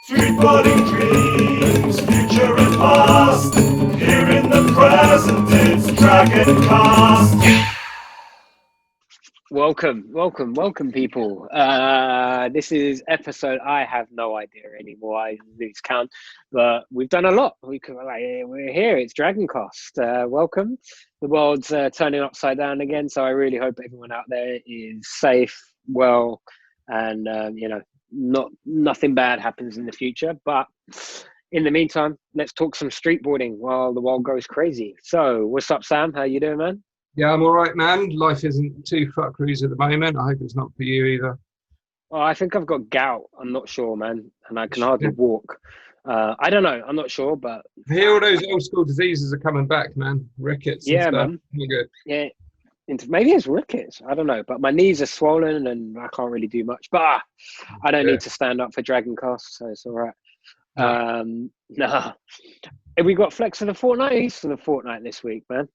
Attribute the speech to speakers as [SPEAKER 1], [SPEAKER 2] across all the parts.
[SPEAKER 1] Streetboarding dreams, future and past. Here in the present, it's DRGNCAST.
[SPEAKER 2] Welcome, people. This is episode. I have no idea anymore. I lose count, but we've done a lot. We're here. It's DRGNCAST. Welcome. The world's turning upside down again, so I really hope everyone out there is safe, well, and nothing bad happens in the future. But in the meantime, let's talk some streetboarding while the world goes crazy. So, what's up, Sam? How you doing, man?
[SPEAKER 3] Yeah, I'm all right, man. Life isn't too fuckeries at the moment. I hope it's not for you either.
[SPEAKER 2] Oh, I think I've got gout. I'm not sure, man. And I can hardly walk. I don't know. I'm not sure, but...
[SPEAKER 3] I hear all those old school diseases are coming back, man. Rickets and stuff.
[SPEAKER 2] Man.
[SPEAKER 3] Good.
[SPEAKER 2] Yeah. Maybe it's rickets. I don't know. But my knees are swollen and I can't really do much. But I don't need to stand up for DRGNCAST, so it's all right. No. Have we got Flex of the Fortnight? He's for the Fortnight this week, man.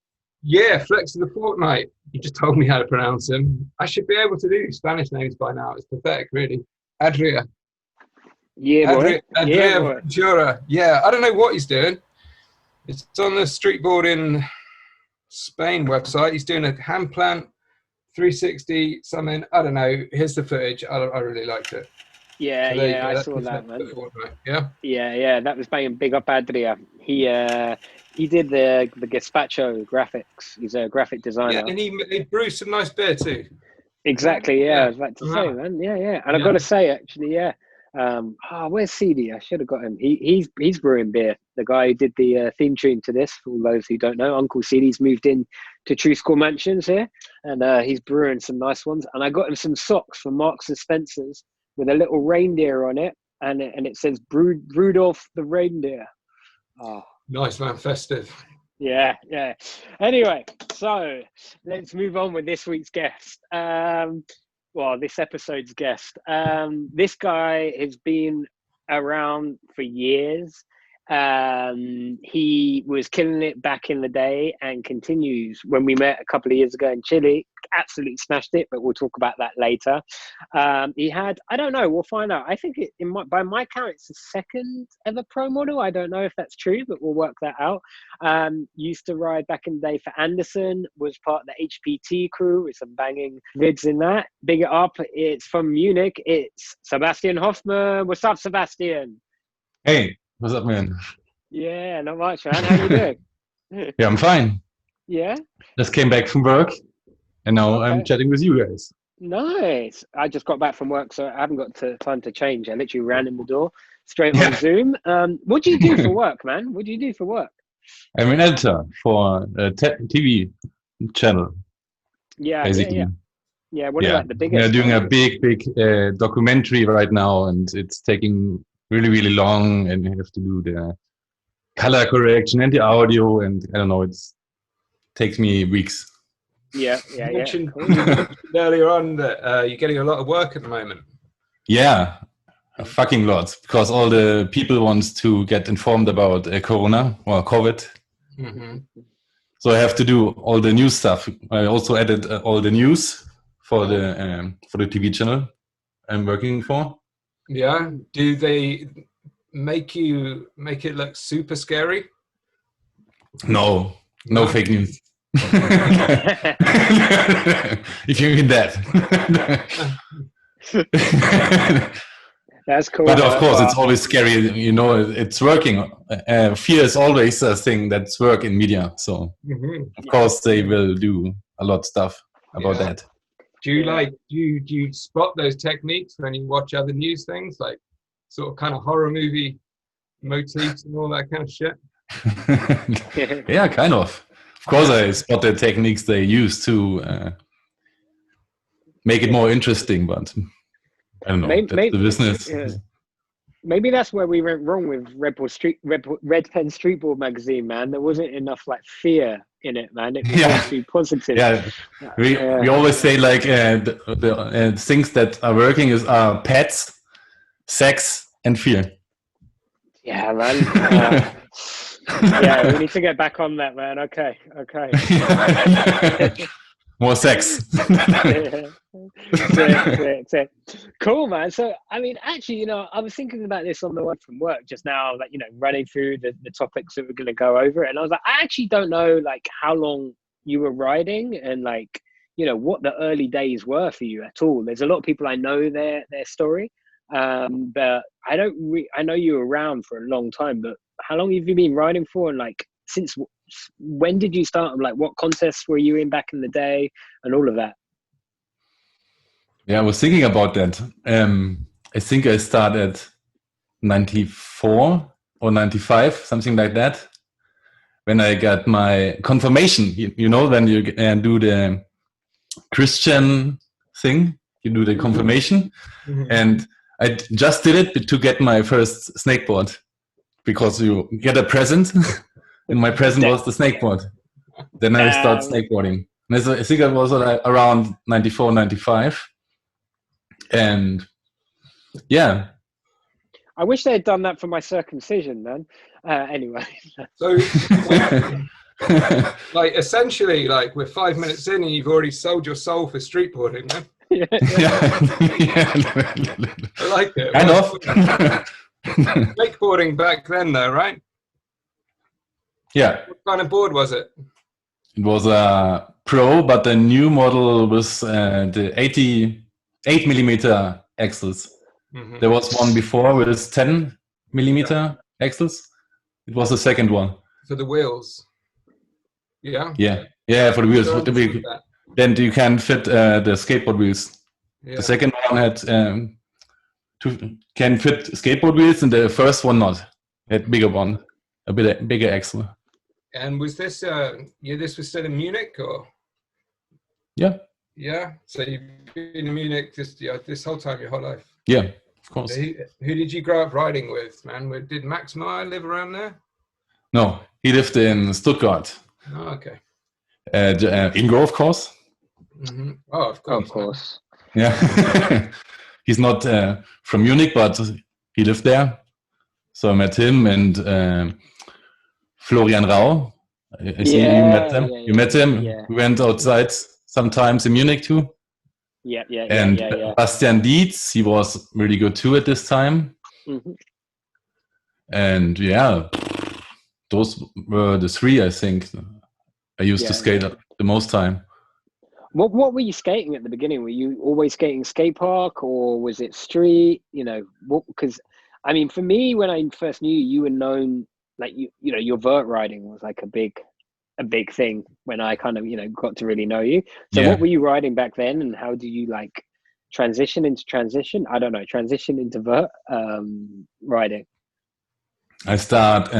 [SPEAKER 3] Yeah, Flex of the Fortnight. You just told me how to pronounce him. I should be able to do Spanish names by now. It's pathetic, really. Adria.
[SPEAKER 2] Yeah, boy.
[SPEAKER 3] Adria Ventura. Yeah, I don't know what he's doing. It's on the Streetboarding Spain website. He's doing a hand plant 360 something. I don't know. Here's the footage. I really liked it.
[SPEAKER 2] Yeah, I saw that, man.
[SPEAKER 3] Yeah,
[SPEAKER 2] that was banging. Big up Adria. He did the Gazpacho graphics. He's a graphic designer.
[SPEAKER 3] Yeah, and he brewed some nice beer too.
[SPEAKER 2] Exactly. Yeah, I was about to say, man. Yeah. And I've got to say, actually, where's CD? I should have got him. He's brewing beer. The guy who did the theme tune to this. For all those who don't know, Uncle CD's moved in to True School Mansions here, and he's brewing some nice ones. And I got him some socks from Marks and Spencer's with a little reindeer on it, and it says Rudolph the reindeer. Oh.
[SPEAKER 3] Nice, man. Festive.
[SPEAKER 2] Yeah. Anyway, so let's move on with this week's guest. This episode's guest. This guy has been around for years. He was killing it back in the day and continues. When we met a couple of years ago in Chile, absolutely smashed it, but we'll talk about that later. He had, I don't know, we'll find out. I think by my count, it's the second ever pro model. I don't know if that's true, but we'll work that out. Used to ride back in the day for Anderson, was part of the HPT crew with some banging vids in that. Big it up. It's from Munich. It's Sebastian Hoffmann. What's up, Sebastian?
[SPEAKER 4] Hey. What's up, man?
[SPEAKER 2] Yeah, not much, man. How you doing?
[SPEAKER 4] Yeah, I'm fine.
[SPEAKER 2] Yeah?
[SPEAKER 4] Just came back from work, and now I'm chatting with you guys.
[SPEAKER 2] Nice. I just got back from work, so I haven't got time to change. I literally ran in the door, straight on Zoom. What do you do for work, man? What do you do for work?
[SPEAKER 4] I'm an editor for a TV channel.
[SPEAKER 2] Yeah,
[SPEAKER 4] basically.
[SPEAKER 2] Yeah, what about the biggest?
[SPEAKER 4] We're doing a big documentary right now, and it's taking really long, and you have to do the color correction and the audio, and I don't know, it takes me weeks.
[SPEAKER 3] You mentioned earlier on that you're getting a lot of work at the moment.
[SPEAKER 4] Yeah, a fucking lot, because all the people want to get informed about Corona or COVID.
[SPEAKER 3] Mm-hmm.
[SPEAKER 4] So I have to do all the news stuff. I also edit all the news for the TV channel I'm working for.
[SPEAKER 3] Yeah. Do they make it look super scary?
[SPEAKER 4] No fake news. If you mean that.
[SPEAKER 2] That's cool.
[SPEAKER 4] But of course, it's always scary. You know, it's working. Fear is always a thing that's work in media. So of course they will do a lot of stuff about that.
[SPEAKER 3] Do you spot those techniques when you watch other news things, like sort of kind of horror movie motifs and all that kind of shit?
[SPEAKER 4] Yeah, kind of. Of course, I spot the techniques they use to make it more interesting, but I don't know. That's the business.
[SPEAKER 2] Yeah. Maybe that's where we went wrong with Red Pen Streetboard magazine, man. There wasn't enough fear in it, man. It was too positive.
[SPEAKER 4] Yeah, we always say the things that are working are pets, sex, and fear.
[SPEAKER 2] Yeah, man. Yeah, we need to get back on that, man. Okay.
[SPEAKER 4] More sex.
[SPEAKER 2] Sick. Cool, man. So, I mean, actually, I was thinking about this on the way from work just now, like, running through the topics that we're going to go over. And I was like, I actually don't know, like, how long you were riding and, like, what the early days were for you at all. There's a lot of people I know their story, but I don't. I know you were around for a long time, but how long have you been riding for? And, like, since when did you start? Like, what contests were you in back in the day, and all of that?
[SPEAKER 4] Yeah, I was thinking about that. I think I started 94 or 95, something like that, when I got my confirmation. When you do the Christian thing, you do the confirmation. Mm-hmm. And I just did it to get my first snakeboard, because you get a present, and my present was the snakeboard. Then I started snakeboarding. And I think it was around 94, 95. And yeah,
[SPEAKER 2] I wish they had done that for my circumcision, man. Anyway,
[SPEAKER 3] so like essentially, like we're 5 minutes in and you've already sold your soul for streetboarding, man.
[SPEAKER 4] Yeah.
[SPEAKER 3] I like it.
[SPEAKER 4] Kind of.
[SPEAKER 3] Wakeboarding back then, though, right?
[SPEAKER 4] Yeah.
[SPEAKER 3] What kind of board was it?
[SPEAKER 4] It was a Pro, but the new model was the 88 millimeter axles. Mm-hmm. There was one before with 10 millimeter axles. It was the second one.
[SPEAKER 3] For the wheels. Yeah.
[SPEAKER 4] Yeah, for the wheels. Then you can fit the skateboard wheels. Yeah. The second one had can fit skateboard wheels, and the first one not. It had bigger one, a bit bigger axle.
[SPEAKER 3] And was this this was still in Munich, or?
[SPEAKER 4] Yeah.
[SPEAKER 3] Yeah. So you've been in Munich this whole time, your whole life.
[SPEAKER 4] Yeah, of course.
[SPEAKER 3] So who did you grow up riding with, man? Did Max Meyer live around there?
[SPEAKER 4] No, he lived in Stuttgart.
[SPEAKER 3] Oh, okay.
[SPEAKER 4] Ingo, of course.
[SPEAKER 3] Mm-hmm. Oh, of course.
[SPEAKER 2] Of course.
[SPEAKER 4] Yeah. He's not from Munich, but he lived there. So I met him and Florian Rau. I see you met them. You met him. Yeah. We went outside sometimes in Munich too.
[SPEAKER 2] Yeah.
[SPEAKER 4] And Sebastian Dietz, he was really good too at this time. Mm-hmm. And yeah, those were the three, I think, I used to skate the most time.
[SPEAKER 2] What were you skating at the beginning? Were you always skating skate park, or was it street? Because I mean, for me, when I first knew you, you were known, like your vert riding was like a big thing when I kind of got to really know you. So what were you riding back then, and how do you like transition into vert riding?
[SPEAKER 4] I start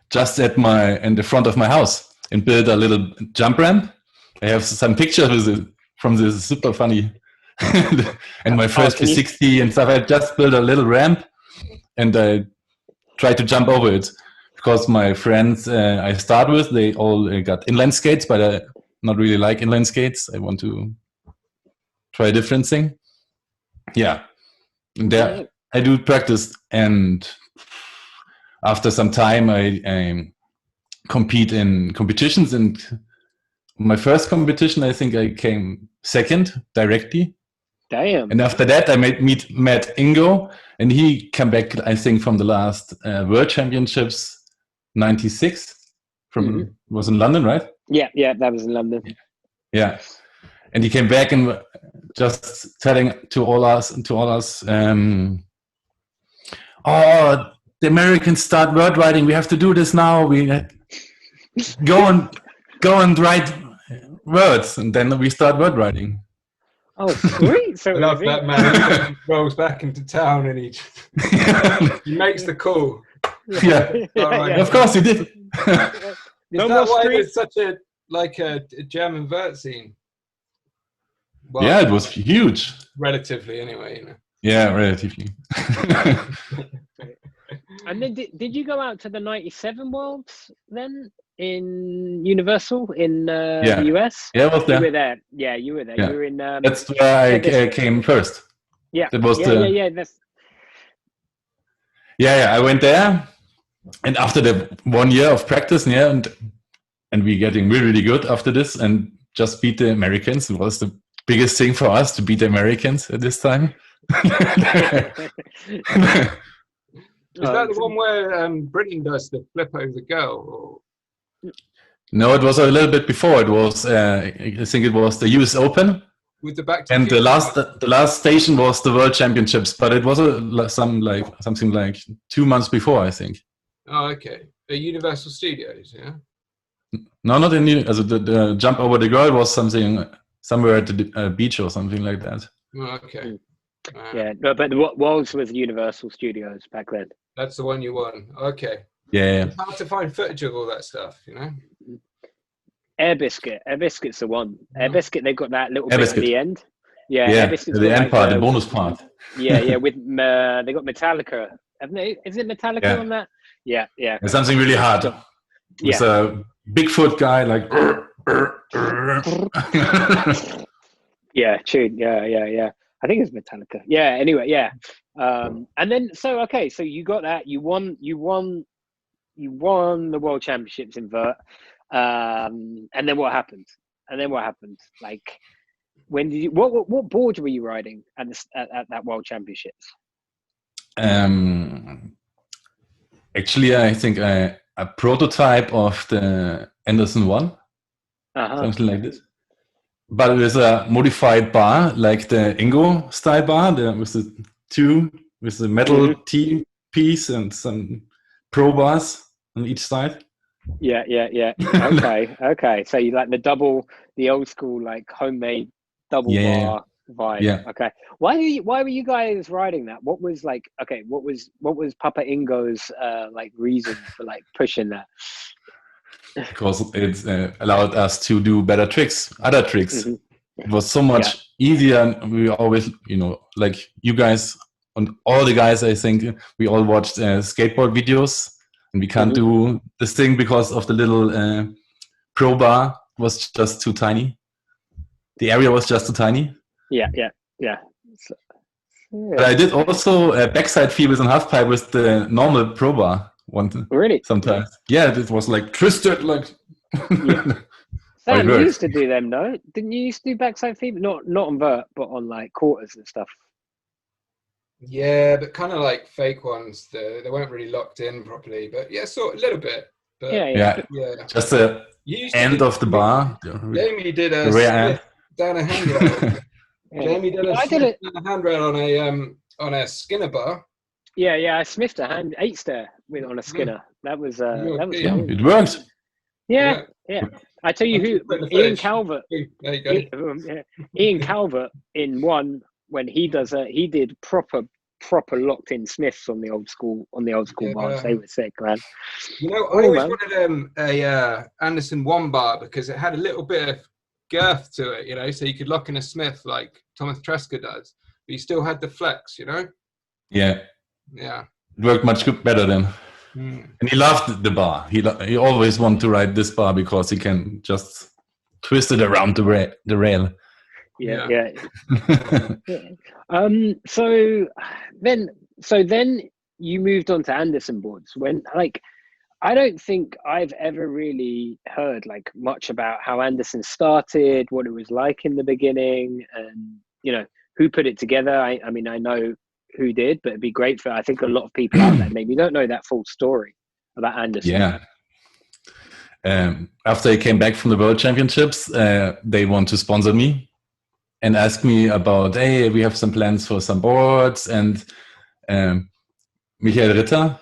[SPEAKER 4] just in the front of my house and build a little jump ramp. I have some pictures from this super funny and my first 360 and stuff. I just built a little ramp and I try to jump over it, because my friends I start with, they all got inline skates, but I not really like inline skates. I want to try a different thing. Yeah. And there I do practice, and after some time I compete in competitions, and my first competition, I think I came second directly.
[SPEAKER 2] Damn.
[SPEAKER 4] And after that, I met Ingo, and he came back, I think, from the last World Championships, 96. Was in London, right?
[SPEAKER 2] Yeah, that was in London.
[SPEAKER 4] Yeah, and he came back and just telling to all us, oh, the Americans start word riding. We have to do this now. We go and write words, and then we start word writing.
[SPEAKER 2] Oh, sweet! So
[SPEAKER 3] I love that man. He rolls back into town and he makes the call.
[SPEAKER 4] Yeah, of course he did.
[SPEAKER 3] Is that why there's such a German vert scene? Well,
[SPEAKER 4] yeah, it was huge.
[SPEAKER 3] Relatively, anyway.
[SPEAKER 4] Yeah, relatively.
[SPEAKER 2] And then did you go out to the 97 Worlds then in Universal in the US?
[SPEAKER 4] Yeah, I was there.
[SPEAKER 2] You were there. Yeah, you were there. Yeah. You were in.
[SPEAKER 4] That's where I came first.
[SPEAKER 2] Yeah.
[SPEAKER 4] That was
[SPEAKER 2] Yeah.
[SPEAKER 4] I went there, and after the 1 year of practice, and we getting really, really good after this, and just beat the Americans. It was the biggest thing for us to beat the Americans at this time.
[SPEAKER 3] Is that the one where Britain does the flip over the girl? Or?
[SPEAKER 4] No, it was a little bit before. It was, I think it was the US Open.
[SPEAKER 3] With the back to
[SPEAKER 4] and the last station was the World Championships, but it was something like 2 months before, I think.
[SPEAKER 3] Oh, okay. The Universal Studios, yeah?
[SPEAKER 4] No, not in the jump over the girl was somewhere at the beach or something like that.
[SPEAKER 3] Oh, okay.
[SPEAKER 2] Yeah, but the Worlds was Universal Studios back then.
[SPEAKER 3] That's the one you won. Okay.
[SPEAKER 4] Yeah.
[SPEAKER 3] It's hard to find footage of all that stuff, you know?
[SPEAKER 2] Air Biscuit's the one. Air Biscuit, they've got that little bit at the end. Yeah,
[SPEAKER 4] yeah, the end part, the bonus part.
[SPEAKER 2] Yeah, with they got Metallica, haven't they? Is it Metallica on that? Yeah.
[SPEAKER 4] It's something really hard. It's a Bigfoot guy, like.
[SPEAKER 2] Yeah, tune. Yeah. I think it's Metallica. Yeah. Anyway, yeah. And then so you got that. You won the World Championships in vert. And then what happened? Like, when did you? What board were you riding at that World Championships?
[SPEAKER 4] Actually, I think a prototype of the Anderson 1, something like this. But it was a modified bar, like the Ingo style bar, with the metal T piece and some pro bars on each side.
[SPEAKER 2] Yeah. Okay. So you like the old school, like homemade double bar vibe.
[SPEAKER 4] Yeah.
[SPEAKER 2] Okay. Why were you guys riding that? What was like? Okay. What was Papa Ingo's like reason for like pushing that?
[SPEAKER 4] Because it allowed us to do other tricks.
[SPEAKER 2] Mm-hmm.
[SPEAKER 4] It was so much easier. And we always, like you guys and all the guys, I think we all watched skateboard videos. And we can't do this thing because of the little pro bar was just too tiny. The area was just too tiny.
[SPEAKER 2] Yeah.
[SPEAKER 4] But I did also a backside feelers and half pipe with the normal pro bar.
[SPEAKER 2] Really?
[SPEAKER 4] Sometimes. Yeah, it was like twisted, like.
[SPEAKER 2] Sam, you used to do them, no? Didn't you used to do backside feet? Not on vert, but on like quarters and stuff.
[SPEAKER 3] Yeah, but kind of like fake ones. They weren't really locked in properly. But yeah, sort of a little bit. But
[SPEAKER 4] yeah. Just the end of the bar.
[SPEAKER 3] Jamie did a slip down a handrail. Jamie did a slip down a handrail on a Skinner bar. Yeah.
[SPEAKER 2] I sniffed a 8-stair on a Skinner. That was
[SPEAKER 4] it worked.
[SPEAKER 2] Yeah. I tell you who, Ian Calvert.
[SPEAKER 3] There you go.
[SPEAKER 2] Ian Calvert in one when he did proper locked in Smiths on the old school bars. They were sick, man.
[SPEAKER 3] I always wanted a Anderson 1 bar because it had a little bit of girth to it, so you could lock in a Smith like Thomas Tresca does, but you still had the flex,
[SPEAKER 4] Yeah.
[SPEAKER 3] Yeah.
[SPEAKER 4] It worked much better then. And he loved the bar. He always wanted to ride this bar because he can just twist it around the rail.
[SPEAKER 2] Yeah. So then you moved on to Anderson boards. When I don't think I've ever really heard like much about how Anderson started, what it was like in the beginning, and who put it together. I mean, I know who did, but it'd be great for, I think, a lot of people out there maybe don't know that full story about Anderson.
[SPEAKER 4] Yeah. After I came back from the World Championships, they want to sponsor me and ask me about, hey, we have some plans for some boards, and Michael Ritter,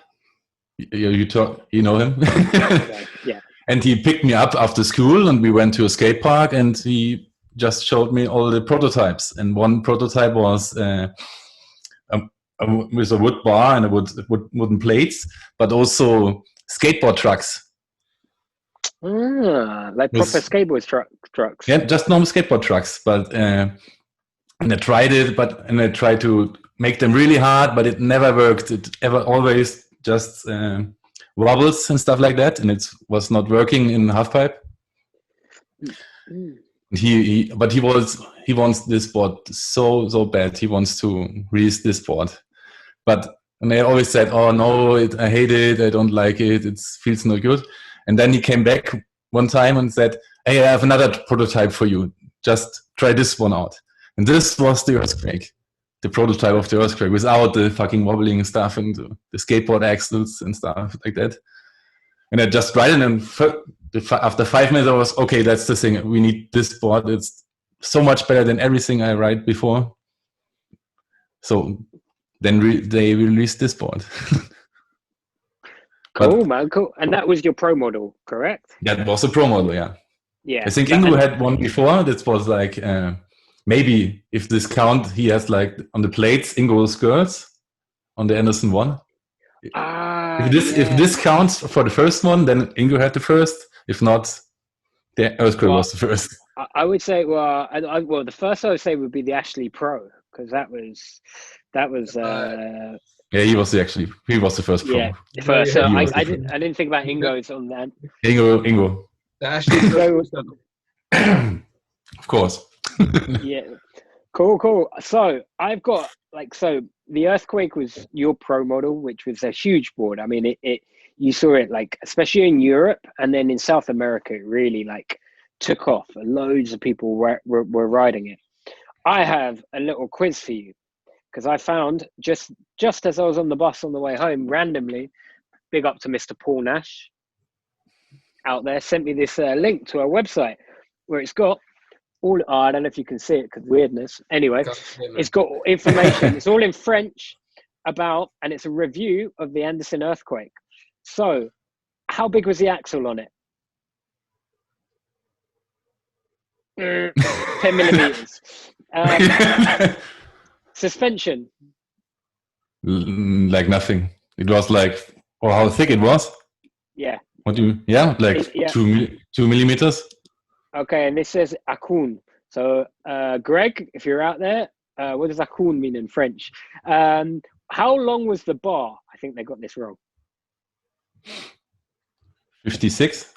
[SPEAKER 4] you know him?
[SPEAKER 2] Yeah.
[SPEAKER 4] And he picked me up after school, and we went to a skate park, and he just showed me all the prototypes. And one prototype was with a wood bar and wooden plates, but also skateboard trucks.
[SPEAKER 2] Like proper skateboard trucks.
[SPEAKER 4] Yeah, just normal skateboard trucks. But and I tried it, and I tried to make them really hard, but it never worked. It always just wobbles and stuff like that, and it was not working in halfpipe. He wants this board so bad. He wants to release this board, and I always said, "Oh no, I hate it. I don't like it. It feels no good." And then he came back one time and said, hey, I have another prototype for you. Just try this one out. And this was the earthquake, the prototype of the earthquake, without the fucking wobbling stuff and the skateboard axles and stuff like that. And I just tried it, and after 5 minutes, I was, okay, that's the thing. We need this board. It's so much better than everything I write before. So then they released this board.
[SPEAKER 2] Cool, man, cool. And that was your pro model, correct?
[SPEAKER 4] That was a pro model, yeah.
[SPEAKER 2] Yeah.
[SPEAKER 4] I think Ingo had one before. That was like, maybe if this count, he has like on the plates, Ingo skirts on the Anderson one. If this counts for the first one, then Ingo had the first. If not, the earthquake was the first.
[SPEAKER 2] I would say, well, the first I would say would be the Ashley Pro, because that was.
[SPEAKER 4] Yeah, he was the first pro.
[SPEAKER 2] Yeah, first. So I didn't think about Ingo's on that.
[SPEAKER 4] Ingo.
[SPEAKER 3] The Ashley
[SPEAKER 4] Of course.
[SPEAKER 2] Yeah. Cool. So I've got the earthquake was your pro model, which was a huge board. I mean, it you saw it like, especially in Europe and then in South America, it really like took off. Loads of people were riding it. I have a little quiz for you, because I found just as I was on the bus on the way home, randomly, big up to Mr. Paul Nash out there, sent me this link to our website where it's got all, I don't know if you can see it because weirdness. Anyway, it's got information. It's all in French about, and it's a review of the Anderson earthquake. So how big was the axle on it? 10 millimeters. Suspension.
[SPEAKER 4] Like nothing. It was like, or how thick it was?
[SPEAKER 2] Yeah.
[SPEAKER 4] What do you? Yeah, like 2 millimeters.
[SPEAKER 2] Okay, and this says Akun. So, Greg, if you're out there, what does Akun mean in French? How long was the bar? I think they got this wrong.
[SPEAKER 4] 56.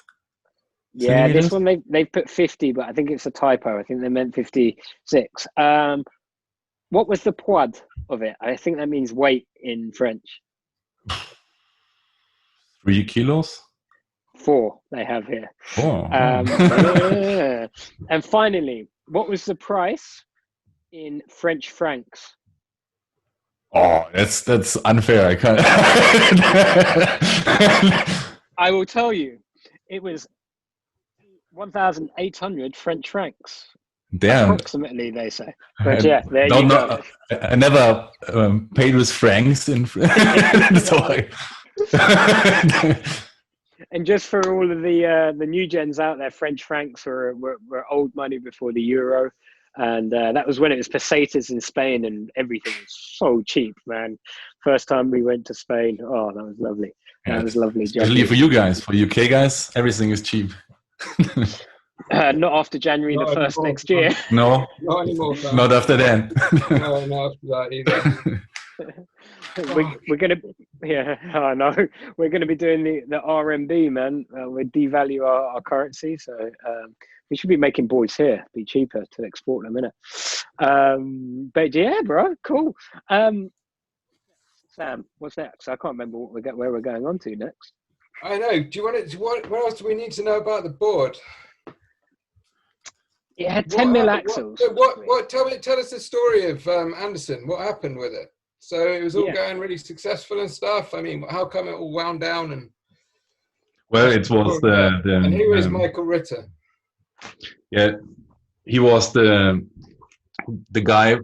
[SPEAKER 2] Yeah, this one they put 50, but I think it's a typo. I think they meant 56. What was the poids of it? I think that means weight in French.
[SPEAKER 4] 3 kilos.
[SPEAKER 2] 4 they have here.
[SPEAKER 4] 4.
[SPEAKER 2] Yeah. And finally, what was the price in French francs?
[SPEAKER 4] Oh, that's unfair. I can't.
[SPEAKER 2] I will tell you, it was 1,800 French francs.
[SPEAKER 4] Damn.
[SPEAKER 2] Approximately, they say. But yeah, there you go.
[SPEAKER 4] I never paid with francs in. Sorry.
[SPEAKER 2] And just for all of the new gens out there, French francs were old money before the euro, and that was when it was pesetas in Spain, and everything was so cheap, man. First time we went to Spain, oh, that was lovely. That was lovely.
[SPEAKER 4] Especially for you guys, for UK guys, everything is cheap.
[SPEAKER 2] Not after January the 1st next year.
[SPEAKER 4] No,
[SPEAKER 3] not anymore.
[SPEAKER 4] Not after then.
[SPEAKER 3] No, not after that either.
[SPEAKER 2] We're gonna, I know. We're gonna be doing the RMB, man. We devalue our currency, so we should be making boards here. Be cheaper to export them, innit? But yeah, bro, cool. Sam, what's next? I can't remember where we're going on to next.
[SPEAKER 3] I know. Do you want to? What else do we need to know about the board?
[SPEAKER 2] It had 10 mil axles.
[SPEAKER 3] Tell us the story of Anderson. What happened with it? So it was all going really successful and stuff. I mean, how come it all wound down? And
[SPEAKER 4] well, it was
[SPEAKER 3] and who is Michael Ritter?
[SPEAKER 4] Yeah, he was the guy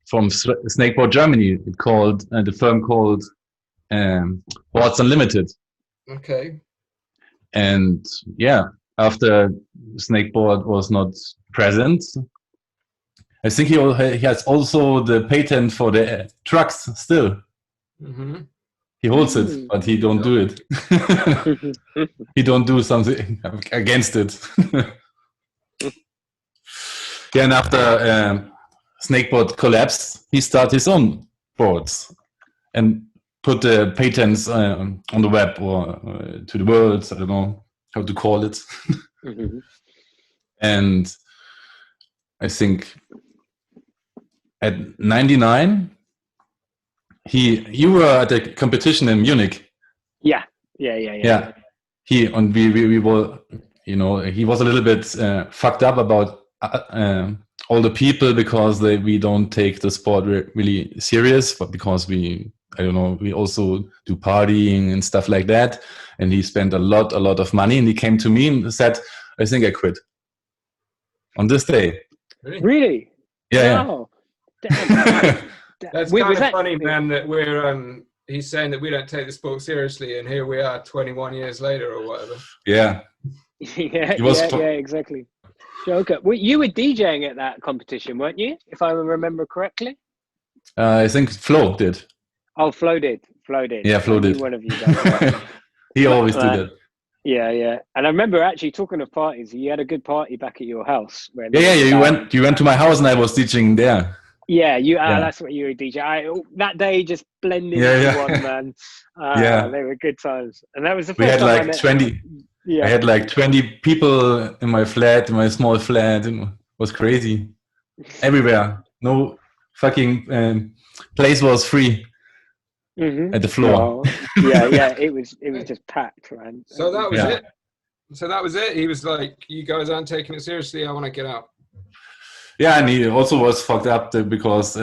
[SPEAKER 4] from Snakeboard Germany. It called the firm called Boards Unlimited.
[SPEAKER 3] Okay.
[SPEAKER 4] And yeah, after Snakeboard was not present, I think he has also the patent for the trucks still. Mm-hmm. He holds it, but he don't do it. He don't do something against it. Yeah, and after Snakeboard collapsed, he started his own boards and put the patents on the web or to the world. I don't know how to call it. Mm-hmm. And I think at 99, you were at a competition in Munich.
[SPEAKER 2] Yeah.
[SPEAKER 4] We were he was a little bit fucked up about all the people because we don't take the sport really serious, but because we also do partying and stuff like that. And he spent a lot of money, and he came to me and said, I think I quit on this day.
[SPEAKER 2] Really?
[SPEAKER 4] Yeah.
[SPEAKER 2] Wow. Damn.
[SPEAKER 3] That's kind of funny, man, that we're he's saying that we don't take the sport seriously, and here we are 21 years later or whatever.
[SPEAKER 4] Yeah.
[SPEAKER 2] yeah, exactly. Joker. Well, you were DJing at that competition, weren't you? If I remember correctly.
[SPEAKER 4] I think Flo did.
[SPEAKER 2] Oh, Flo did.
[SPEAKER 4] Yeah, Flo did.
[SPEAKER 2] One of you guys.
[SPEAKER 4] He always did it.
[SPEAKER 2] Yeah. And I remember actually talking of parties. You had a good party back at your house.
[SPEAKER 4] Yeah. You went to my house and I was DJing there.
[SPEAKER 2] Yeah, that's what you were DJ. That day just blended into one, man. They were good times, and that was the first time
[SPEAKER 4] we had like 20. Yeah, I had like 20 people in my small flat, and it was crazy. Everywhere, no fucking place was free at the floor.
[SPEAKER 2] Yeah, it was just packed, man.
[SPEAKER 3] So that was it. So that was it. He was like, "You guys aren't taking it seriously. I want to get out."
[SPEAKER 4] Yeah, and he also was fucked up because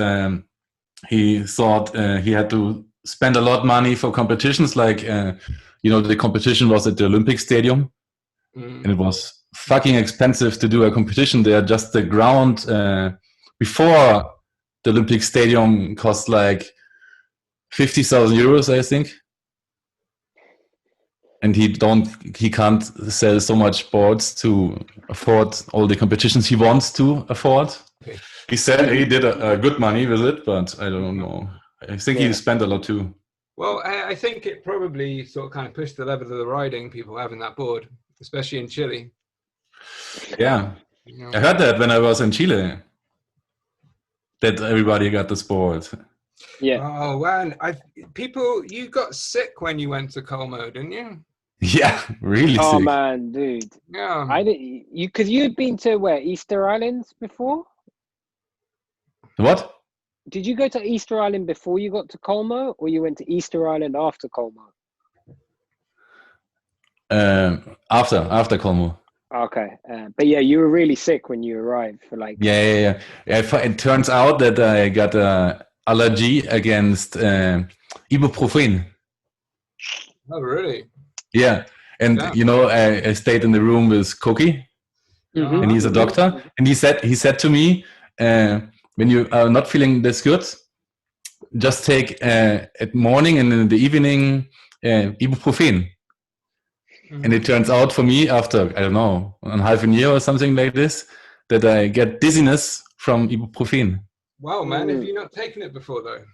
[SPEAKER 4] he thought he had to spend a lot of money for competitions. Like, the competition was at the Olympic Stadium, and it was fucking expensive to do a competition there. Just the ground before the Olympic Stadium cost like 50,000 euros, I think. And he can't sell so much boards to afford all the competitions he wants to afford. Okay. He said he did a good money with it, but I don't know. I think he spent a lot too.
[SPEAKER 3] Well, I think it probably sort of kind of pushed the level of the riding, people having that board, especially in Chile.
[SPEAKER 4] Yeah. I heard that when I was in Chile, that everybody got this board.
[SPEAKER 2] Yeah.
[SPEAKER 3] Oh, man. You got sick when you went to Colmo, didn't you?
[SPEAKER 4] Yeah, really sick.
[SPEAKER 2] Oh, man, dude.
[SPEAKER 3] Yeah.
[SPEAKER 2] Because you'd been to where? Easter Islands before?
[SPEAKER 4] What?
[SPEAKER 2] Did you go to Easter Island before you got to Colmo, or you went to Easter Island after Colmo?
[SPEAKER 4] After Colmo.
[SPEAKER 2] Okay. But yeah, you were really sick when you arrived for like...
[SPEAKER 4] Yeah. It turns out that I got a allergy against ibuprofen.
[SPEAKER 3] Oh, really?
[SPEAKER 4] Yeah. And, I stayed in the room with Cookie, and he's a doctor. And he said to me, when you are not feeling this good, just take at morning and in the evening ibuprofen. And it turns out for me after, I don't know, half a year or something like this, that I get dizziness from ibuprofen.
[SPEAKER 3] Wow, man. Have you not taken it before, though?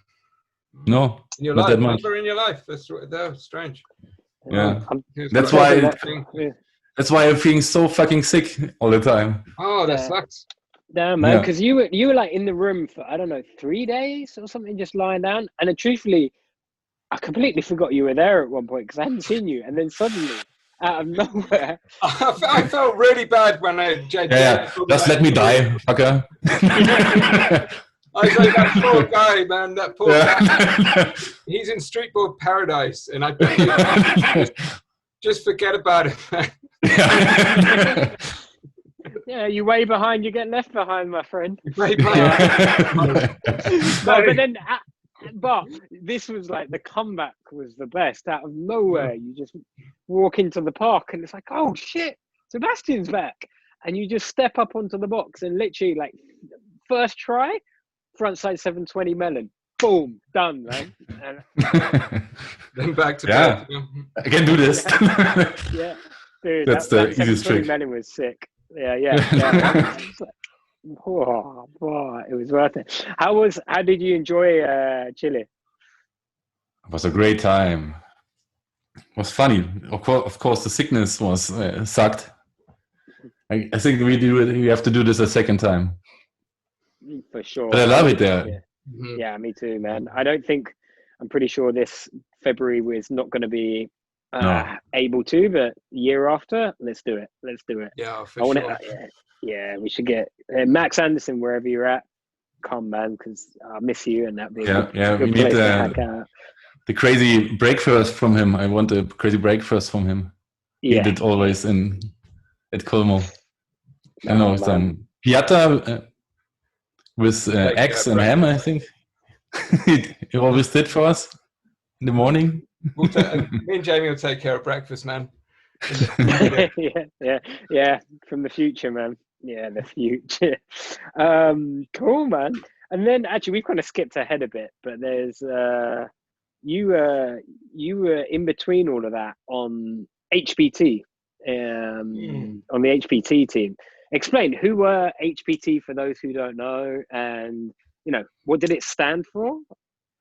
[SPEAKER 4] No,
[SPEAKER 3] in your
[SPEAKER 4] not
[SPEAKER 3] life,
[SPEAKER 4] that much.
[SPEAKER 3] Never in your life. That's strange.
[SPEAKER 4] Yeah, that's why I'm feeling so fucking sick all the time.
[SPEAKER 3] Oh, that sucks.
[SPEAKER 2] No, man, because you were like in the room for, I don't know, 3 days or something, just lying down. And then, truthfully, I completely forgot you were there at one point because I hadn't seen you. And then suddenly, out of nowhere,
[SPEAKER 3] I felt really bad when
[SPEAKER 4] just let me die, fucker.
[SPEAKER 3] I was like, that poor guy, man, that poor guy. He's in streetboard paradise, and I bet just forget about it, man.
[SPEAKER 2] Yeah, you way behind, you get left behind, my friend.
[SPEAKER 3] Way behind.
[SPEAKER 2] But this was like, the comeback was the best. Out of nowhere, you just walk into the park, and it's like, oh shit, Sebastian's back. And you just step up onto the box, and literally, like, first try, frontside 720 melon, boom, done, man. And
[SPEAKER 3] then back to back.
[SPEAKER 4] I can do this.
[SPEAKER 2] Yeah, dude,
[SPEAKER 4] that's the easiest trick.
[SPEAKER 2] Melon was sick. Yeah. Oh, it was worth it. How did you enjoy Chile?
[SPEAKER 4] It was a great time. It was funny. Of course, the sickness was sucked. I think we have to do this a second time.
[SPEAKER 2] For sure.
[SPEAKER 4] But I love it there.
[SPEAKER 2] Yeah, me too, man. I'm pretty sure this February was not going to be able to, but year after, let's do it.
[SPEAKER 3] Yeah, for sure.
[SPEAKER 2] Yeah, we should get Max Anderson, wherever you're at, come, man, because I miss you, and that'd be a good
[SPEAKER 4] we need the crazy break first from him. I want a crazy break first from him. He did always in at Como. I don't know,
[SPEAKER 2] man.
[SPEAKER 4] some piata with eggs and ham, I think. He always did for us in the morning.
[SPEAKER 3] Me and Jamie will take care of breakfast, man.
[SPEAKER 2] yeah, from the future, man. Yeah, the future. Cool, man. And then actually we kind of skipped ahead a bit, but there's you were in between all of that on HPT, on the HPT team. Explain, who were HPT for those who don't know, and what did it stand for?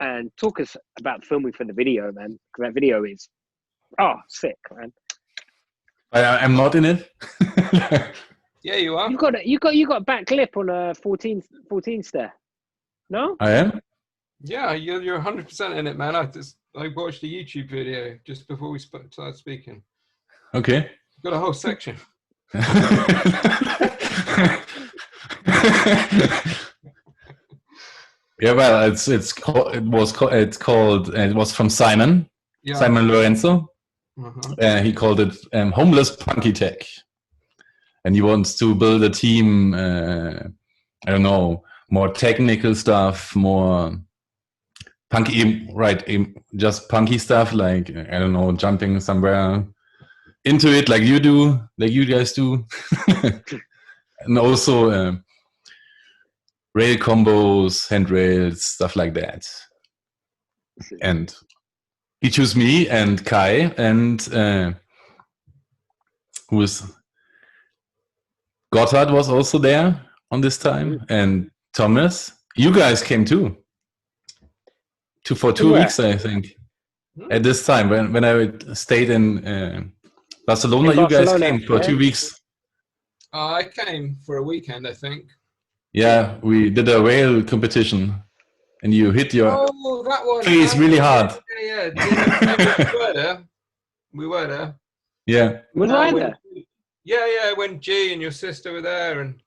[SPEAKER 2] And talk us about filming for the video, man, because that video is sick, man.
[SPEAKER 4] I'm not in it.
[SPEAKER 3] Yeah, you are.
[SPEAKER 2] You got back lip on a 14 stair. No?
[SPEAKER 4] I am?
[SPEAKER 3] Yeah, you're 100% in it, man. I watched a YouTube video just before we started speaking.
[SPEAKER 4] Okay.
[SPEAKER 3] Got a whole section.
[SPEAKER 4] Yeah, well, it was from Simon. Yeah. Simon Lorenzo. He called it Homeless Punky Tech. And he wants to build a team, I don't know, more technical stuff, more punky, right? Just punky stuff, like, I don't know, jumping somewhere into it like you guys do. And also rail combos, handrails, stuff like that. And he chose me and Kai, and who is Gotthard was also there on this time, and Thomas. You guys came too. For 2 weeks, I think. At this time, when I stayed in Barcelona, you guys came for 2 weeks.
[SPEAKER 3] I came for a weekend, I think.
[SPEAKER 4] Yeah, we did a rail competition, and you hit your face really hard.
[SPEAKER 3] Yeah. We were there.
[SPEAKER 4] Yeah.
[SPEAKER 2] Was I there?
[SPEAKER 3] Yeah, when G and your sister were there, and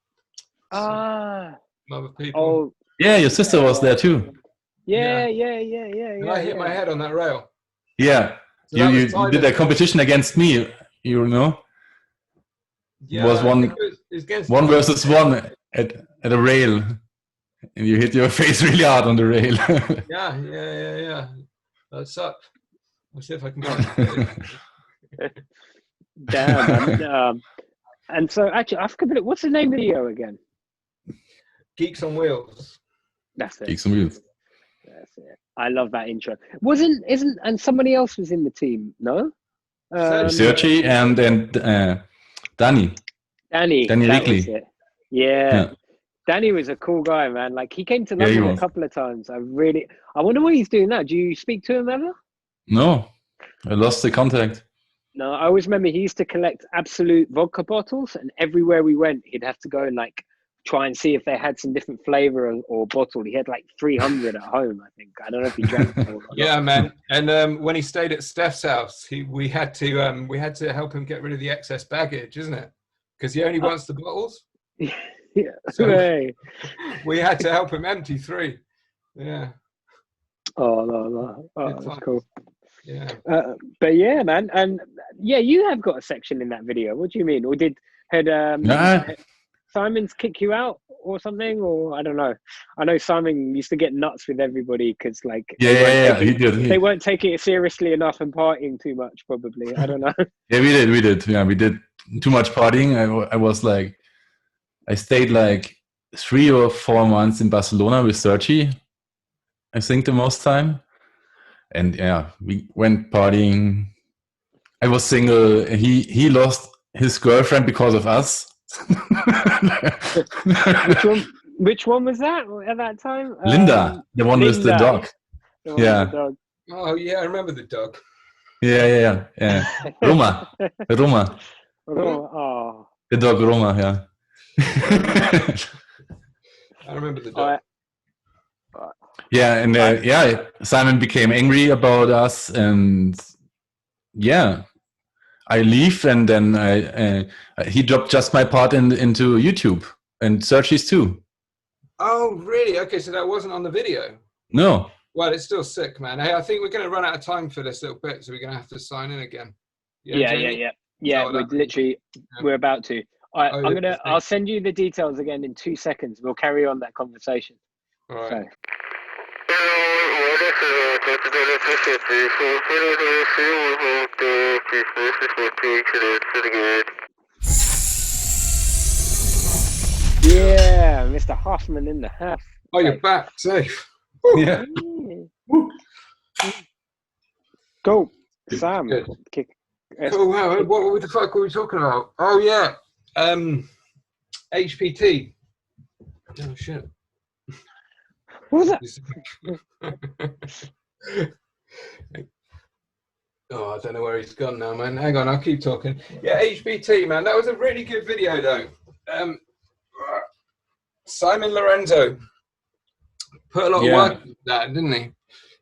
[SPEAKER 3] other people.
[SPEAKER 2] Oh,
[SPEAKER 4] yeah, your sister was there too.
[SPEAKER 2] Yeah.
[SPEAKER 3] And I hit my head on that rail.
[SPEAKER 4] Yeah, so you did a competition against me. You know.
[SPEAKER 3] Yeah,
[SPEAKER 4] it was one versus one at a rail, and you hit your face really hard on the rail.
[SPEAKER 3] Yeah. That sucked. I'll see if I can find it.
[SPEAKER 2] Damn, man. And so actually, I forgot what's the name of the video again?
[SPEAKER 3] Geeks on Wheels.
[SPEAKER 2] That's it.
[SPEAKER 4] Geeks on Wheels.
[SPEAKER 2] That's it. I love that intro. And somebody else was in the team, no?
[SPEAKER 4] Sergi and Danny.
[SPEAKER 2] Danny
[SPEAKER 4] Rickley.
[SPEAKER 2] Yeah. Danny was a cool guy, man. Like, he came to London a couple of times. I wonder what he's doing now. Do you speak to him ever?
[SPEAKER 4] No, I lost the contact.
[SPEAKER 2] No, I always remember he used to collect Absolute vodka bottles, and everywhere we went, he'd have to go and like try and see if they had some different flavor or bottle. He had like 300 at home, I think. I don't know if he drank them all.
[SPEAKER 3] Yeah, man. And when he stayed at Steph's house, we had to help him get rid of the excess baggage, isn't it? Because he only wants the bottles.
[SPEAKER 2] Yeah.
[SPEAKER 3] So we had to help him empty 3. Yeah.
[SPEAKER 2] Oh, no. Oh, that's cool.
[SPEAKER 3] Yeah.
[SPEAKER 2] But yeah, man, and yeah, you have got a section in that video. What do you mean? Or had Simon's kick you out or something? Or I don't know. I know Simon used to get nuts with everybody because like
[SPEAKER 4] he did.
[SPEAKER 2] They weren't taking it seriously enough and partying too much. Probably, I don't know.
[SPEAKER 4] Yeah, we did. Yeah, we did too much partying. I was like, I stayed like 3 or 4 months in Barcelona with Sergi, I think the most time. And yeah, we went partying. I was single. He lost his girlfriend because of us.
[SPEAKER 2] Which one was that at that time?
[SPEAKER 4] Linda, the one with the dog. Yeah.
[SPEAKER 3] Oh yeah, I remember the dog.
[SPEAKER 4] Yeah. Roma.
[SPEAKER 2] Oh.
[SPEAKER 4] The dog Roma. Yeah.
[SPEAKER 3] I remember the dog.
[SPEAKER 4] Yeah, and Simon became angry about us, and yeah, I leave, and then he dropped just my part into YouTube and Sergi's too.
[SPEAKER 3] Oh, really? Okay, so that wasn't on the video.
[SPEAKER 4] No.
[SPEAKER 3] Well, it's still sick, man. Hey, I think we're going to run out of time for this little bit, so we're going to have to sign in again.
[SPEAKER 2] Yeah. Yeah,
[SPEAKER 3] what
[SPEAKER 2] we're
[SPEAKER 3] that-
[SPEAKER 2] literally we're about to.
[SPEAKER 3] Oh,
[SPEAKER 2] I'm
[SPEAKER 3] yeah,
[SPEAKER 2] gonna. I'll send you the details again in 2 seconds. We'll carry on that conversation.
[SPEAKER 3] All right.
[SPEAKER 2] So. Yeah, Mr. Hoffmann in the house.
[SPEAKER 3] Oh, you're back safe.
[SPEAKER 4] Yeah.
[SPEAKER 2] Cool. Sam.
[SPEAKER 3] Good.
[SPEAKER 2] Kick.
[SPEAKER 3] Oh wow! What the fuck were we talking about? Oh yeah, HPT. Oh shit.
[SPEAKER 2] What was that?
[SPEAKER 3] Oh, I don't know where he's gone now, man. Hang on, I'll keep talking. Yeah, HPT, man. That was a really good video, though. Simon Lorenzo put a lot of work into that, didn't he?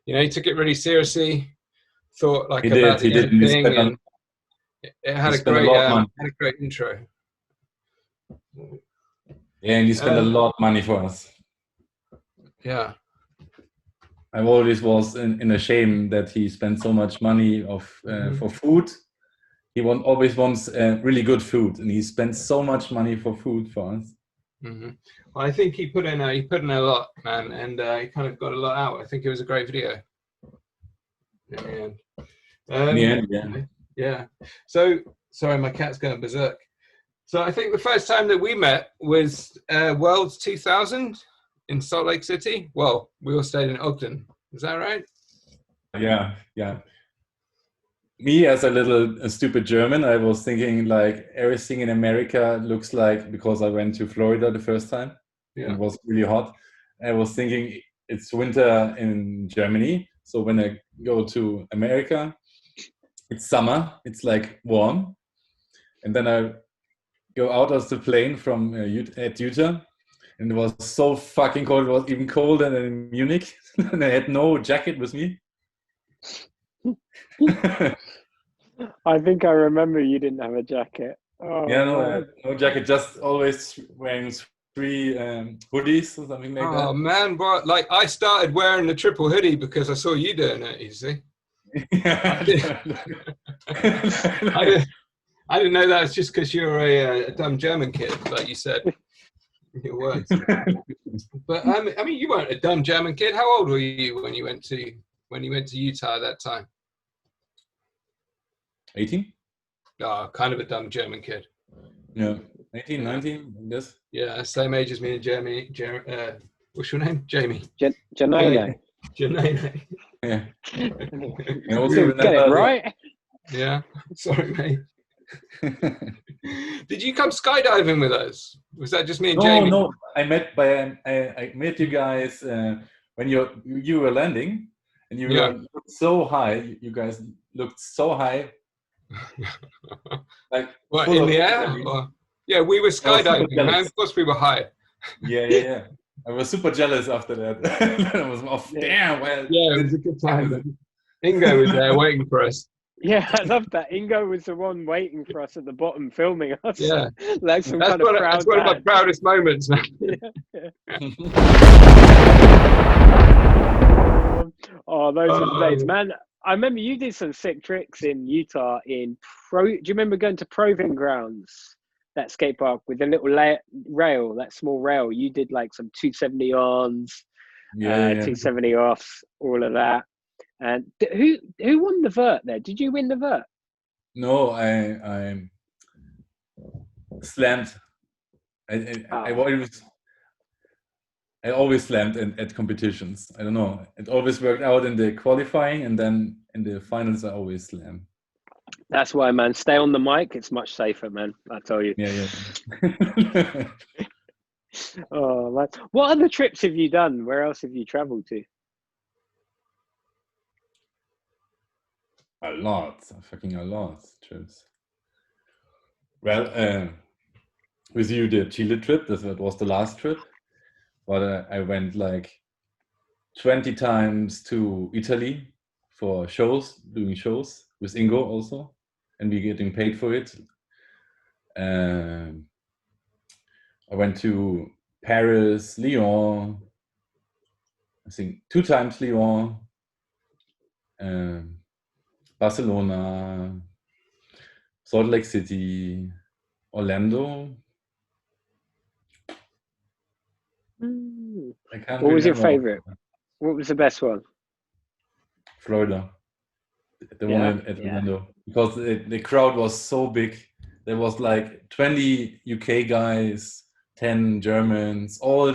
[SPEAKER 3] You know, he took it really seriously. Thought like
[SPEAKER 4] He
[SPEAKER 3] about
[SPEAKER 4] did.
[SPEAKER 3] the
[SPEAKER 4] He
[SPEAKER 3] editing,
[SPEAKER 4] spent
[SPEAKER 3] and it had a
[SPEAKER 4] spent a
[SPEAKER 3] great,
[SPEAKER 4] lot of money.
[SPEAKER 3] had a great intro.
[SPEAKER 4] Yeah, and he spent a lot of money for us.
[SPEAKER 3] Yeah.
[SPEAKER 4] I always was in a shame that he spent so much money for food. He always wants really good food, and he spends so much money for food for us.
[SPEAKER 3] Mm-hmm. Well, I think he put in a lot, man, and he kind of got a lot out. I think it was a great video. In the end.
[SPEAKER 4] In the end, yeah.
[SPEAKER 3] Yeah. So, sorry, my cat's going berserk. So I think the first time that we met was Worlds 2000 in Salt Lake City. Well, we all stayed in Ogden. Is that right?
[SPEAKER 4] Yeah. Me as a stupid German, I was thinking like everything in America looks like, because I went to Florida the first time.
[SPEAKER 3] Yeah.
[SPEAKER 4] It was really hot. I was thinking it's winter in Germany. So when I go to America, it's summer. It's like warm. And then I go out of the plane from at Utah, and it was so fucking cold. It was even colder than in Munich, and I had no jacket with me.
[SPEAKER 2] I think I remember you didn't have a jacket. Oh,
[SPEAKER 4] Yeah, no, I had no jacket. Just always wearing 3 hoodies or something like that.
[SPEAKER 3] Oh man, but like I started wearing the triple hoodie because I saw you doing it. You see, I didn't know that was just because you're a dumb German kid, like you said. Your words. But I mean, you weren't a dumb German kid. How old were you when you went to Utah at that time?
[SPEAKER 4] 18?
[SPEAKER 3] Oh, kind of a dumb German kid.
[SPEAKER 4] Yeah, 18, 19, I guess.
[SPEAKER 3] Yeah, same age as me and Jamie. What's your name? Jamie.
[SPEAKER 2] Janino.
[SPEAKER 3] Janine.
[SPEAKER 4] Yeah.
[SPEAKER 2] Get it right.
[SPEAKER 3] Yeah. Sorry, mate. Did you come skydiving with us? Was that just me and Jamie?
[SPEAKER 4] No. I met you guys when you were landing, and you were so high. You guys looked so high. Like
[SPEAKER 3] what, in the air? Or? Yeah, we were skydiving, man. Of course we were high.
[SPEAKER 4] Yeah. I was super jealous after that. I was off. Damn, well.
[SPEAKER 3] Yeah, it was a good time. Ingo was there waiting for us.
[SPEAKER 2] Yeah, I love that. Ingo was the one waiting for us at the bottom, filming us.
[SPEAKER 3] Yeah,
[SPEAKER 2] like some kind of proud.
[SPEAKER 3] That's one of my proudest moments, man.
[SPEAKER 2] Oh, those are the days, man. I remember you did some sick tricks in Utah. Do you remember going to Proving Grounds, that skate park with the little rail, that small rail? You did like some 270 ons, 270 offs, all of that. And who won the vert there? Did you win the vert?
[SPEAKER 4] No, I slammed. I always slammed at competitions. I don't know. It always worked out in the qualifying, and then in the finals I always slam.
[SPEAKER 2] That's why, man. Stay on the mic. It's much safer, man. I tell you.
[SPEAKER 4] Yeah.
[SPEAKER 2] Oh, man. What other trips have you done? Where else have you traveled to?
[SPEAKER 4] A lot of trips. Well, with you the Chile trip, that was the last trip, but I went like 20 times to Italy for doing shows with Ingo also, and we getting paid for it. I went to Paris, Lyon, I think 2 times Lyon, Barcelona, Salt Lake City, Orlando. I can't
[SPEAKER 2] What was your
[SPEAKER 4] remember.
[SPEAKER 2] favorite? What was the best one?
[SPEAKER 4] Florida, the one at Orlando, because the crowd was so big. There was like 20 UK guys, 10 Germans, all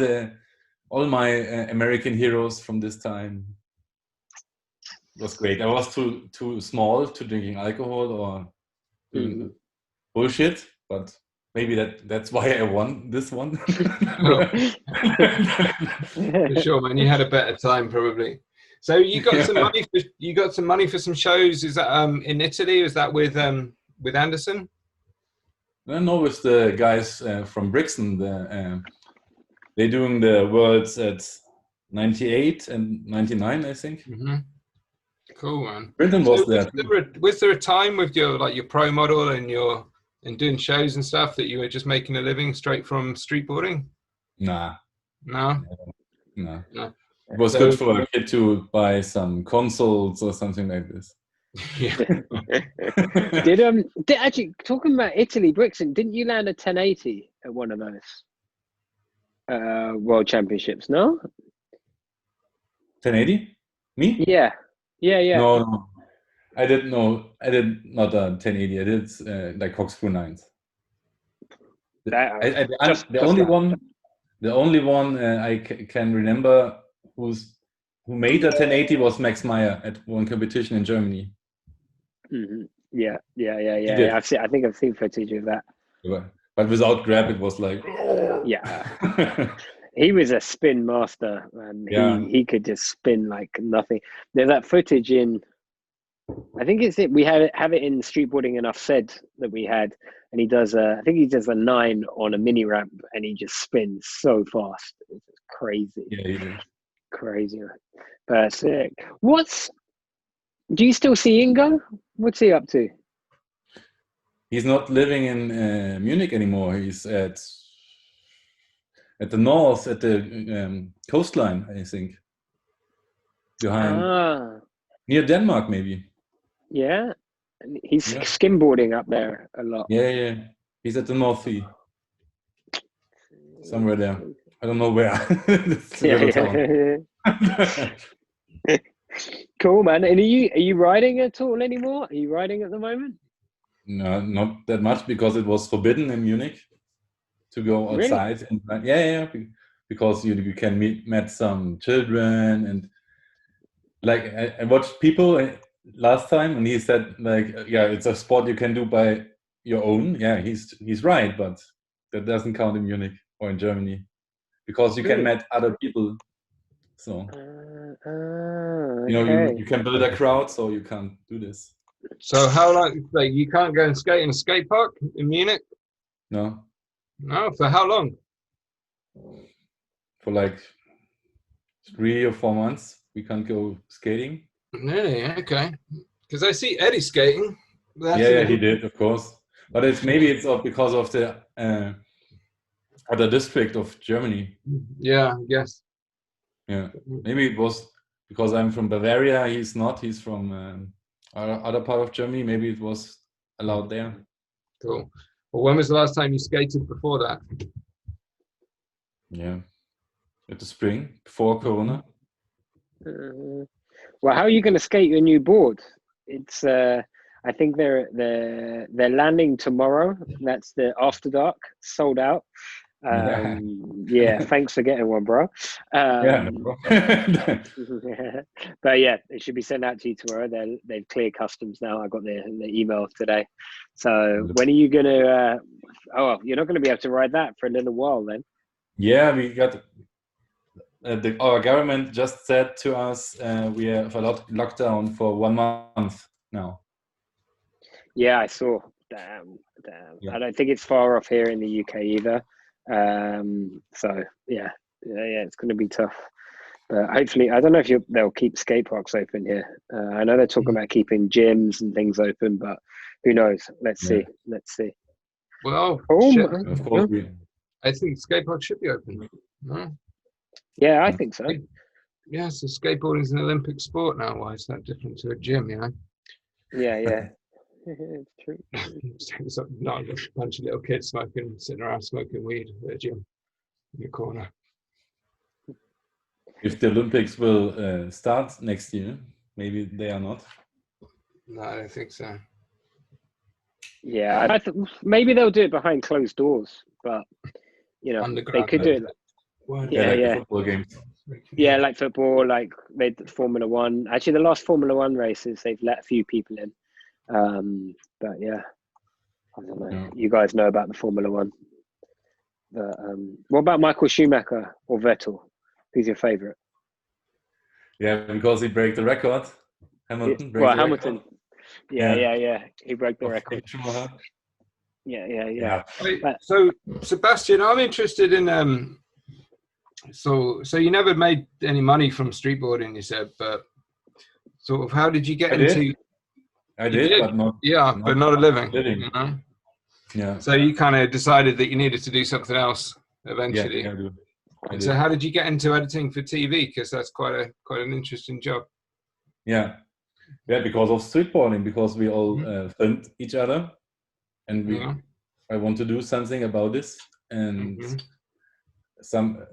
[SPEAKER 4] my American heroes from this time. It was great. I was too small to drinking alcohol or doing bullshit, but maybe that's why I won this one.
[SPEAKER 3] For sure, man. You had a better time probably. So you got some money for some shows. Is that in Italy? Is that with Anderson?
[SPEAKER 4] No, with the guys from Brixton. They're doing the worlds at 98 and 99, I think.
[SPEAKER 3] Mm-hmm. Cool, man.
[SPEAKER 4] Brendan was there.
[SPEAKER 3] Was there a time with your pro model and doing shows and stuff that you were just making a living straight from streetboarding?
[SPEAKER 4] Nah.
[SPEAKER 3] No.
[SPEAKER 4] It was good for a kid to buy some consoles or something like this.
[SPEAKER 3] Yeah.
[SPEAKER 2] Did actually, talking about Italy, Brixton, didn't you land a 1080 at one of those World Championships? No.
[SPEAKER 4] 1080? Me?
[SPEAKER 2] Yeah.
[SPEAKER 4] No. I did not a 1080. I did like corkscrew 9s. The only one I can remember who made a 1080 was Max Meyer at one competition in Germany.
[SPEAKER 2] Mm-hmm. Yeah. I think I've seen footage of that.
[SPEAKER 4] But without grab, it was like.
[SPEAKER 2] Yeah. He was a spin master, and he could just spin like nothing. There's that footage in. I think it's it. We have it in Streetboarding Enough Said that we had, and he does I think he does a 9 on a mini ramp, and he just spins so fast. It's crazy.
[SPEAKER 4] Yeah.
[SPEAKER 2] Crazy. But sick. Do you still see Ingo? What's he up to?
[SPEAKER 4] He's not living in Munich anymore. He's at the north, at the coastline, I think. Behind near Denmark, maybe.
[SPEAKER 2] Yeah, he's skimboarding up there a lot.
[SPEAKER 4] Yeah. He's at the North Sea, somewhere there. I don't know where.
[SPEAKER 2] Cool, man. And are you riding at all anymore? Are you riding at the moment?
[SPEAKER 4] No, not that much, because it was forbidden in Munich to go outside. Really? Yeah. Because you can meet some children, and like I watched people last time, and he said like, it's a sport you can do by your own. Yeah, he's right, but that doesn't count in Munich or in Germany, because you can meet other people. So you can build a crowd, so you can't do this.
[SPEAKER 3] So how long? Like you can't go and skate in a skate park in Munich?
[SPEAKER 4] No.
[SPEAKER 3] For how long?
[SPEAKER 4] For like 3 or 4 months, we can't go skating.
[SPEAKER 3] Really? Okay. Because I see Eddie skating.
[SPEAKER 4] He did, of course. But it's because of the other district of Germany.
[SPEAKER 3] Yeah, I guess.
[SPEAKER 4] Yeah, maybe it was because I'm from Bavaria. He's not. He's from other part of Germany. Maybe it was allowed there.
[SPEAKER 3] Cool. Well, when was the last time you skated before that?
[SPEAKER 4] Yeah, at the spring before Corona.
[SPEAKER 2] Well, how are you going to skate your new board? It's I think they're landing tomorrow. That's the After Dark, sold out. Thanks for getting one, bro. But yeah, it should be sent out to you tomorrow. They've cleared customs now. I got the email today. So when are you gonna you're not gonna be able to ride that for a little while then? Yeah,
[SPEAKER 4] we got our government just said to us we have a lockdown for 1 month now.
[SPEAKER 2] Yeah, I saw. Damn. Yeah. I don't think it's far off here in the UK either. So yeah, it's going to be tough. But hopefully, I don't know if they'll keep skate parks open here. I know they're talking about keeping gyms and things open, but who knows? Let's see.
[SPEAKER 3] Well,
[SPEAKER 4] of course,
[SPEAKER 3] I think skate parks should be open. No?
[SPEAKER 2] Yeah, I think so.
[SPEAKER 3] Yeah, so skateboarding is an Olympic sport now. Why is that different to a gym? You know?
[SPEAKER 2] Yeah. It's true.
[SPEAKER 3] It's not a bunch of little kids sitting around smoking weed at the gym in the corner.
[SPEAKER 4] If the Olympics will start next year, maybe they are not.
[SPEAKER 3] No, I don't think so.
[SPEAKER 2] Yeah, maybe they'll do it behind closed doors, but you know,
[SPEAKER 3] Underground,
[SPEAKER 2] they could do it.
[SPEAKER 4] Like the football games.
[SPEAKER 2] Yeah, like football, like they did Formula One. Actually, the last Formula One races, they've let a few people in. But yeah, I don't know.
[SPEAKER 4] Yeah.
[SPEAKER 2] You guys know about the Formula One. But what about Michael Schumacher or Vettel? Who's your favourite?
[SPEAKER 4] Yeah, because he broke the record. Hamilton.
[SPEAKER 2] Hamilton.
[SPEAKER 4] Record.
[SPEAKER 2] Yeah. He broke the record.
[SPEAKER 4] Schumacher.
[SPEAKER 2] Yeah.
[SPEAKER 3] So Sebastian, I'm interested in so you never made any money from streetboarding, you said, but sort of how did you get into?
[SPEAKER 4] I did, but not.
[SPEAKER 3] Yeah, but not a living.
[SPEAKER 4] You
[SPEAKER 3] know?
[SPEAKER 4] Yeah.
[SPEAKER 3] So you kind of decided that you needed to do something else eventually.
[SPEAKER 4] Yeah, I do.
[SPEAKER 3] So how did you get into editing for TV? Because that's quite an interesting job.
[SPEAKER 4] Yeah, because of streetboarding, because we all filmed each other, and I want to do something about this. And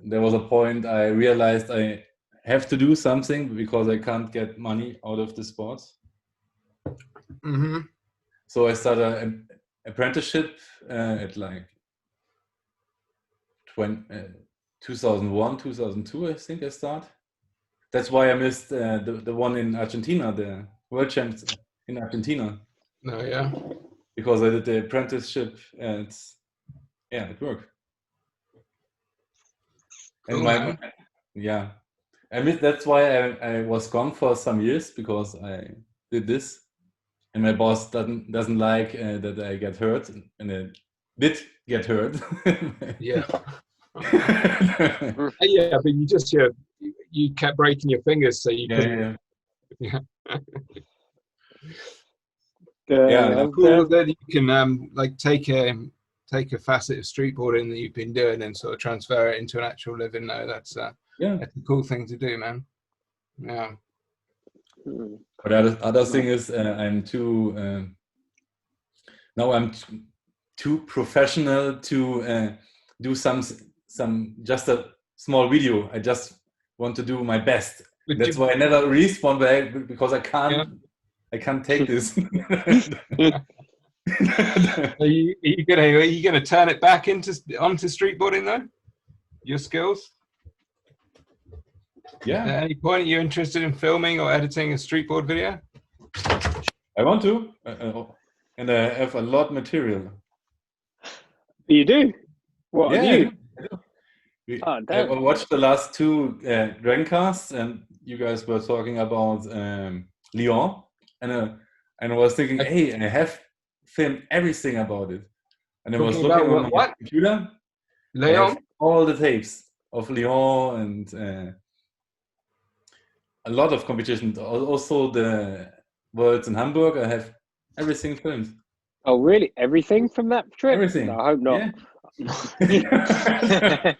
[SPEAKER 4] there was a point I realized I have to do something because I can't get money out of the sport. So I started an apprenticeship at like 2001, 2002, I think I started. That's why I missed the one in Argentina, the World Champs in Argentina.
[SPEAKER 3] Oh, yeah.
[SPEAKER 4] Because I did the apprenticeship and it worked. And I missed. That's why I was gone for some years, because I did this, and my boss doesn't like that I get hurt, and I did get hurt.
[SPEAKER 3] Yeah. Yeah, but you kept breaking your fingers, so you couldn't. Yeah. Cool that you can like take a facet of streetboarding that you've been doing and sort of transfer it into an actual living. No, that's a cool thing to do, man. Yeah.
[SPEAKER 4] But the other thing is, I'm too professional to do some just a small video. I just want to do my best. That's why I never released one, because I can't. Yeah. I can't take this.
[SPEAKER 3] Are you gonna turn it back onto streetboarding though? Your skills?
[SPEAKER 4] Yeah.
[SPEAKER 3] At any point you're interested in filming or editing a streetboard video?
[SPEAKER 4] I want to, and I have a lot of material.
[SPEAKER 2] You do? What?
[SPEAKER 4] Yeah,
[SPEAKER 2] you?
[SPEAKER 4] I do. I watched the last two DRGNCAST, and you guys were talking about Lyon. And I was thinking, hey, I have filmed everything about it. And I was looking on my computer.
[SPEAKER 3] Lyon?
[SPEAKER 4] All the tapes of Lyon and a lot of competitions. Also the Worlds in Hamburg. I have everything filmed.
[SPEAKER 2] Oh, really? Everything from that trip?
[SPEAKER 4] Everything.
[SPEAKER 2] No, I hope not.
[SPEAKER 4] Yeah.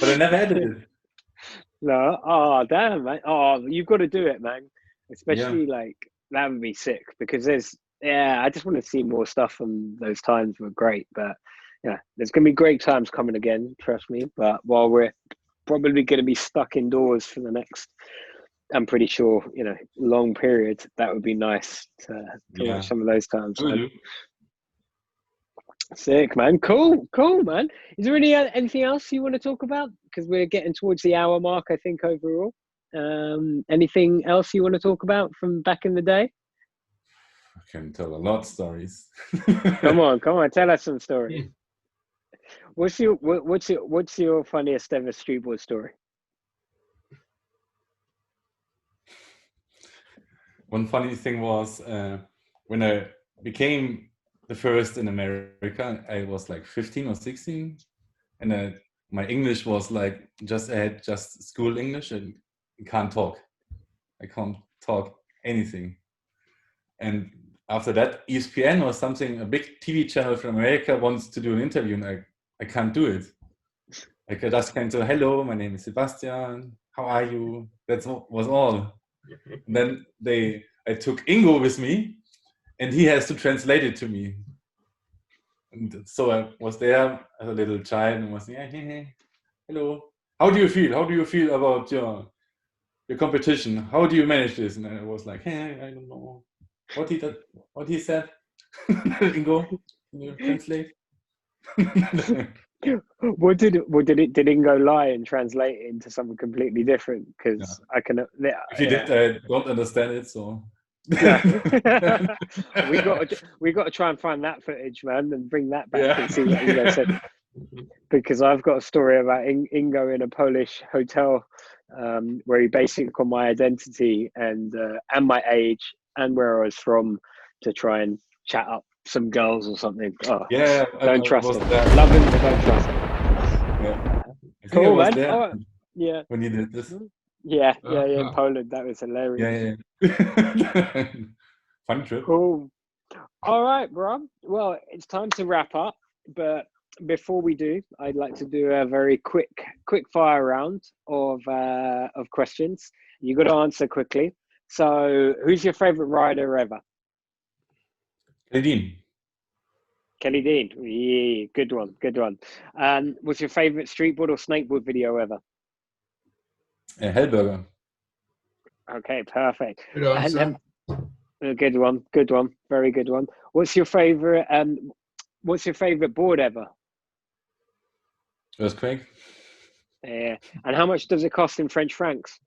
[SPEAKER 4] But I never edited.
[SPEAKER 2] No. Oh, damn, man. Oh, you've got to do it, man. Especially like, that would be sick, because I just want to see more stuff from those times. Were great, but there's gonna be great times coming again, trust me. But while we're probably gonna be stuck indoors for the next, I'm pretty sure, long period, that would be nice to watch some of those times. Sick, man. Cool, man. Is there anything else you want to talk about? Because we're getting towards the hour mark, I think, overall. Anything else you want to talk about from back in the day?
[SPEAKER 4] I can tell a lot of stories.
[SPEAKER 2] Come on, tell us some stories. What's your funniest ever streetboard story?
[SPEAKER 4] One funny thing was when I became the first in America, I was like 15 or 16, and my English was like I had just school English and can't talk. I can't talk anything. And after that, ESPN or something, a big TV channel from America wants to do an interview, and I can't do it. Like I just can't say, hello, my name is Sebastian. How are you? That was all. And then I took Ingo with me,
[SPEAKER 5] and he has to translate it to me. And so I was there as a little child and was like, hey, hello. How do you feel? How do you feel about your competition? How do you manage this? And I was like, hey, I don't know what he said. Ingo, can you translate?
[SPEAKER 2] Did Ingo lie and translate it into something completely different? Because I can.
[SPEAKER 5] If he did, I don't understand it. So
[SPEAKER 2] yeah. we got to try and find that footage, man, and bring that back and see what Ingo said. Because I've got a story about Ingo in a Polish hotel where he basically got my identity and my age and where I was from to try and chat up some girls or something. Oh,
[SPEAKER 5] yeah,
[SPEAKER 2] don't trust him. Love him, but don't trust him.
[SPEAKER 5] Yeah.
[SPEAKER 2] Cool, man. Oh, yeah.
[SPEAKER 5] When you did this.
[SPEAKER 2] Yeah, in Poland. That was hilarious.
[SPEAKER 5] Yeah. Fun trip.
[SPEAKER 2] Cool. All right, bro. Well, it's time to wrap up. But before we do, I'd like to do a very quick fire round of questions. You got to answer quickly. So, who's your favorite rider ever? Kelly Dean. Yeah, good one. What's your favorite streetboard or snakeboard video ever?
[SPEAKER 5] Hellburger.
[SPEAKER 2] Okay, perfect.
[SPEAKER 3] Good answer.
[SPEAKER 2] Good one. Very good one. What's your favorite board ever?
[SPEAKER 5] Earthquake.
[SPEAKER 2] Yeah. And how much does it cost in French francs?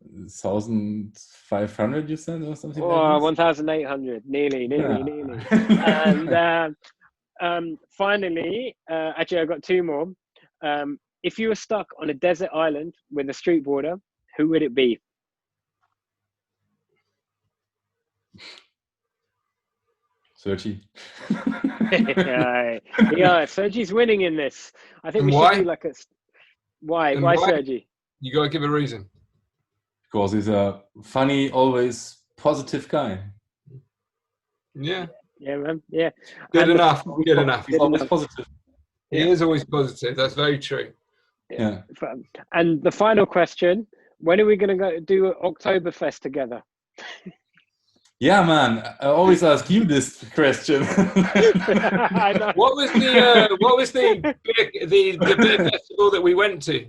[SPEAKER 5] 1,500, you said, or something like
[SPEAKER 2] Oh,
[SPEAKER 5] that?
[SPEAKER 2] 1,800. Nearly. And finally, actually, I got two more. If you were stuck on a desert island with a streetboarder, who would it be?
[SPEAKER 5] Sergi.
[SPEAKER 2] Yeah, Sergi's winning in this. I think we should do like a... Why Sergi?
[SPEAKER 3] You got to give a reason.
[SPEAKER 5] Because he's a funny, always positive guy.
[SPEAKER 3] Yeah.
[SPEAKER 2] Yeah, man. Yeah.
[SPEAKER 3] Good enough.
[SPEAKER 5] He's always positive.
[SPEAKER 3] He is always positive. That's very true.
[SPEAKER 5] Yeah.
[SPEAKER 2] And the final question, when are we going to go do Oktoberfest together?
[SPEAKER 5] Yeah, man. I always ask you this question.
[SPEAKER 2] I know.
[SPEAKER 3] What was the big festival that we went to?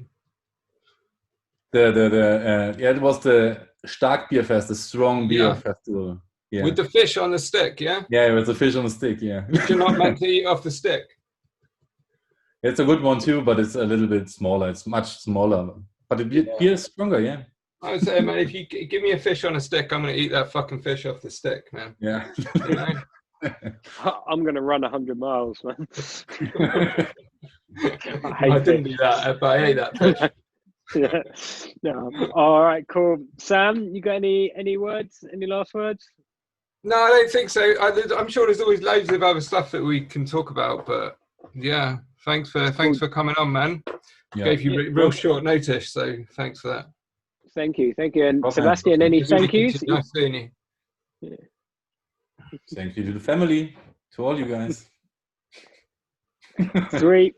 [SPEAKER 5] It was the Starkbier Fest, the strong beer festival. Yeah.
[SPEAKER 3] With the fish on the stick, yeah?
[SPEAKER 5] Yeah, with the fish on the stick, yeah.
[SPEAKER 3] You're not meant to eat off the stick.
[SPEAKER 5] It's a good one too, but it's a little bit smaller. It's much smaller. But the beer is stronger, yeah.
[SPEAKER 3] I would say, man, if you give me a fish on a stick, I'm going to eat that fucking fish off the stick, man.
[SPEAKER 5] Yeah.
[SPEAKER 3] You know?
[SPEAKER 2] I'm going to run 100 miles, man.
[SPEAKER 3] I didn't do that, but I ate that fish.
[SPEAKER 2] Yeah. All right, cool. Sam, you got any words? Any last words?
[SPEAKER 3] No, I don't think so. I'm sure there's always loads of other stuff that we can talk about, but yeah, thanks for coming on, man.
[SPEAKER 5] Yeah.
[SPEAKER 3] Gave you real short notice, so thanks for that.
[SPEAKER 2] Thank you. And Sebastian, any thank yous?
[SPEAKER 3] Nice seeing you.
[SPEAKER 2] Yeah.
[SPEAKER 5] Thank you to the family, to all you guys.
[SPEAKER 2] Sweet.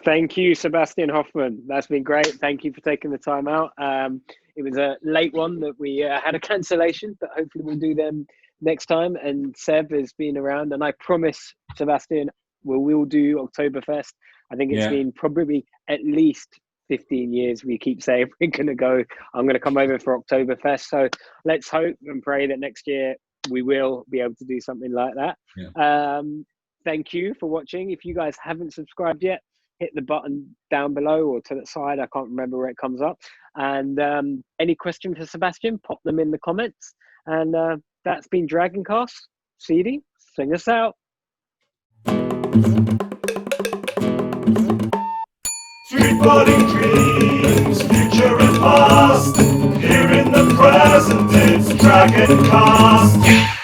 [SPEAKER 2] Thank you, Sebastian Hoffmann. That's been great. Thank you for taking the time out. It was a late one that we had a cancellation, but hopefully we'll do them next time. And Seb has been around, and I promise, Sebastian, we'll do Oktoberfest. I think it's been probably at least 15 years we keep saying we're going to go. I'm going to come over for Oktoberfest. So let's hope and pray that next year we will be able to do something like that.
[SPEAKER 5] Yeah.
[SPEAKER 2] Thank you for watching. If you guys haven't subscribed yet, hit the button down below or to the side. I can't remember where it comes up. And any question for Sebastian, pop them in the comments. And that's been DRGNCAST. CD, sing us out.
[SPEAKER 1] Streetboarding dreams, future and past. Here in the present, it's DRGNCAST.